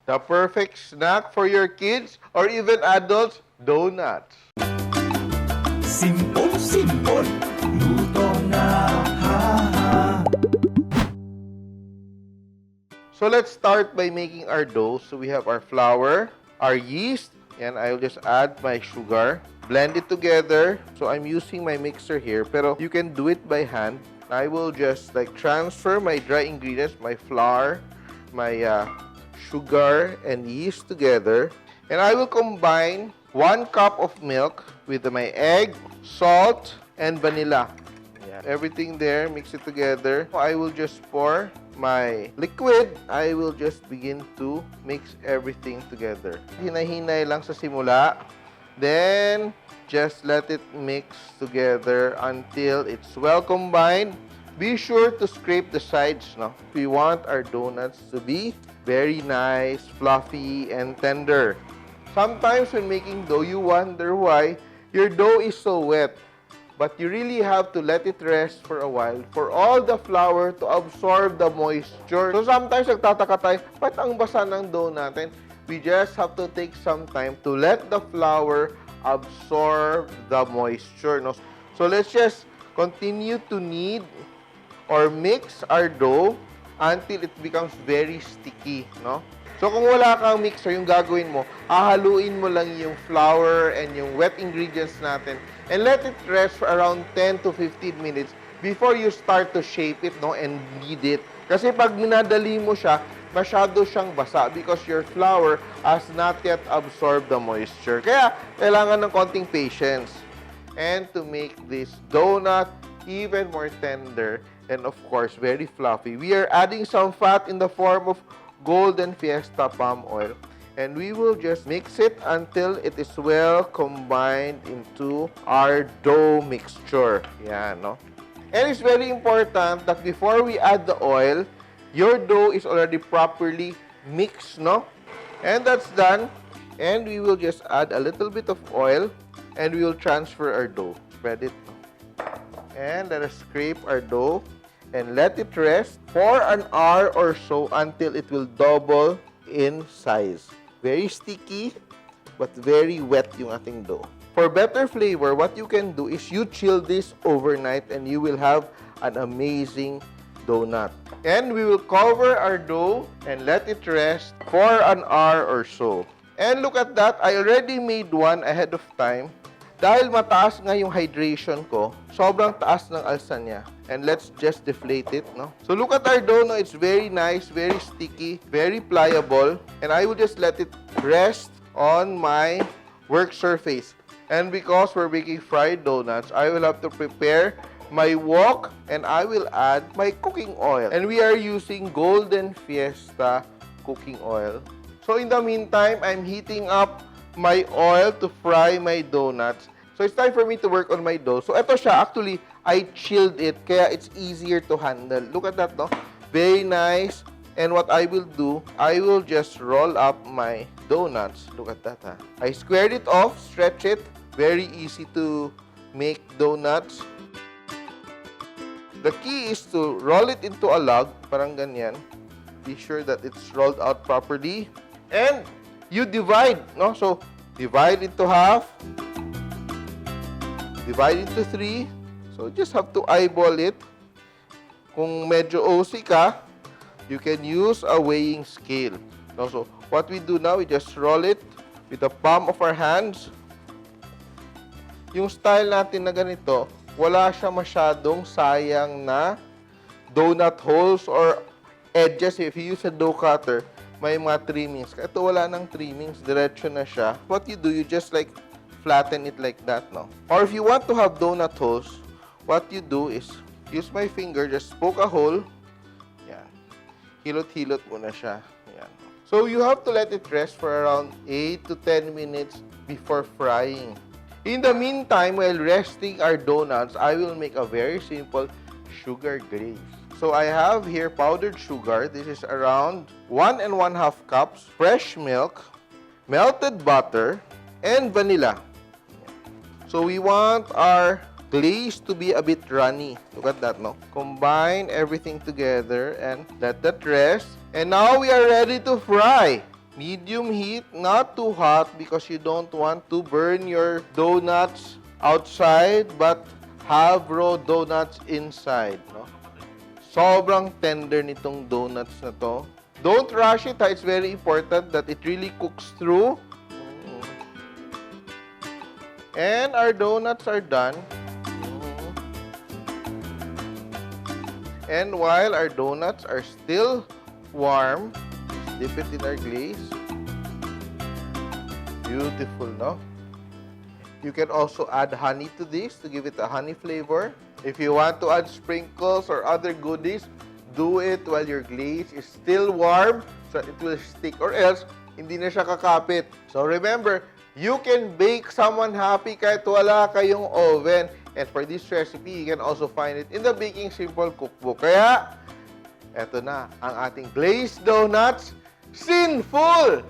The perfect snack for your kids or even adults, donuts. Simpol, luto na, ha. So let's start by making our dough. So we have our flour, our yeast, and I'll just add my sugar. Blend it together. So I'm using my mixer here, pero you can do it by hand. I will just like transfer my dry ingredients, my flour, my sugar, and yeast together. And I will combine 1 cup of milk with my egg, salt, and vanilla. Yeah. Everything there, mix it together. I will just pour my liquid. I will just begin to mix everything together. Hinay-hinay lang sa simula. Then, just let it mix together until it's well combined. Be sure to scrape the sides, no? We want our donuts to be very nice, fluffy, and tender. Sometimes when making dough, you wonder why your dough is so wet. But you really have to let it rest for a while for all the flour to absorb the moisture. So sometimes nagtataka tayo, ba't ang basa ng dough natin? We just have to take some time to let the flour absorb the moisture. No? So let's just continue to knead or mix our dough until it becomes very sticky. No? So kung wala kang mixer, yung gagawin mo, hahaluin mo lang yung flour and yung wet ingredients natin and let it rest for around 10 to 15 minutes before you start to shape it, no, and knead it. Kasi pag minadali mo siya, masyado siyang basa because your flour has not yet absorbed the moisture. Kaya kailangan ng konting patience. And to make this donut even more tender and of course very fluffy, we are adding some fat in the form of Golden Fiesta Palm Oil, and we will just mix it until it is well combined into our dough mixture. Yeah, no? And it's very important that before we add the oil, your dough is already properly mixed, no? And that's done, and we will just add a little bit of oil, and we will transfer our dough. Spread it, no? And let us scrape our dough and let it rest for an hour or so until it will double in size. Very sticky, but very wet yung ating dough. For better flavor, what you can do is you chill this overnight and you will have an amazing donut. And we will cover our dough and let it rest for an hour or so. And look at that, I already made one ahead of time. Dahil mataas nga yung hydration ko, sobrang taas ng alsa niya. And let's just deflate it, no? So look at our dough, no? It's very nice, very sticky, very pliable. And I will just let it rest on my work surface. And because we're making fried donuts, I will have to prepare my wok and I will add my cooking oil. And we are using Golden Fiesta cooking oil. So in the meantime, I'm heating up my oil to fry my donuts. So it's time for me to work on my dough. So ito siya, actually, I chilled it, kaya it's easier to handle. Look at that, no? Very nice. And what I will do, I will just roll up my donuts. Look at that, ha? I squared it off, stretch it. Very easy to make donuts. The key is to roll it into a log, parang ganyan. Be sure that it's rolled out properly. And you divide, no? So, divide into half. Divide into 3. So, just have to eyeball it. Kung medyo OC ka, you can use a weighing scale. No? So, what we do now, we just roll it with the palm of our hands. Yung style natin na ganito, wala siya masyadong sayang na donut holes or edges. If you use a dough cutter, may mga trimmings. Ito wala nang trimmings, diretso na siya. What you do, you just like flatten it like that, no? Or if you want to have donut holes, what you do is use my finger, just poke a hole. Yan. Hilot-hilot mo na siya. Yan. So you have to let it rest for around 8 to 10 minutes before frying. In the meantime, while resting our donuts, I will make a very simple sugar glaze. So I have here powdered sugar. This is around 1 1/2 cups, fresh milk, melted butter, and vanilla. So we want our glaze to be a bit runny. Look at that, no? Combine everything together and let that rest. And now we are ready to fry. Medium heat, not too hot because you don't want to burn your donuts outside but have raw donuts inside. No? Sobrang tender nitong donuts na to. Don't rush it. It's very important that it really cooks through. And our donuts are done. And while our donuts are still warm, dip it in our glaze. Beautiful, no? You can also add honey to this to give it a honey flavor. If you want to add sprinkles or other goodies, do it while your glaze is still warm so it will stick, or else hindi na siya kakapit. So remember, you can bake someone happy kahit wala kayong oven. And for this recipe, you can also find it in the Baking Simpol cookbook. Kaya, eto na ang ating glazed donuts, Sinful!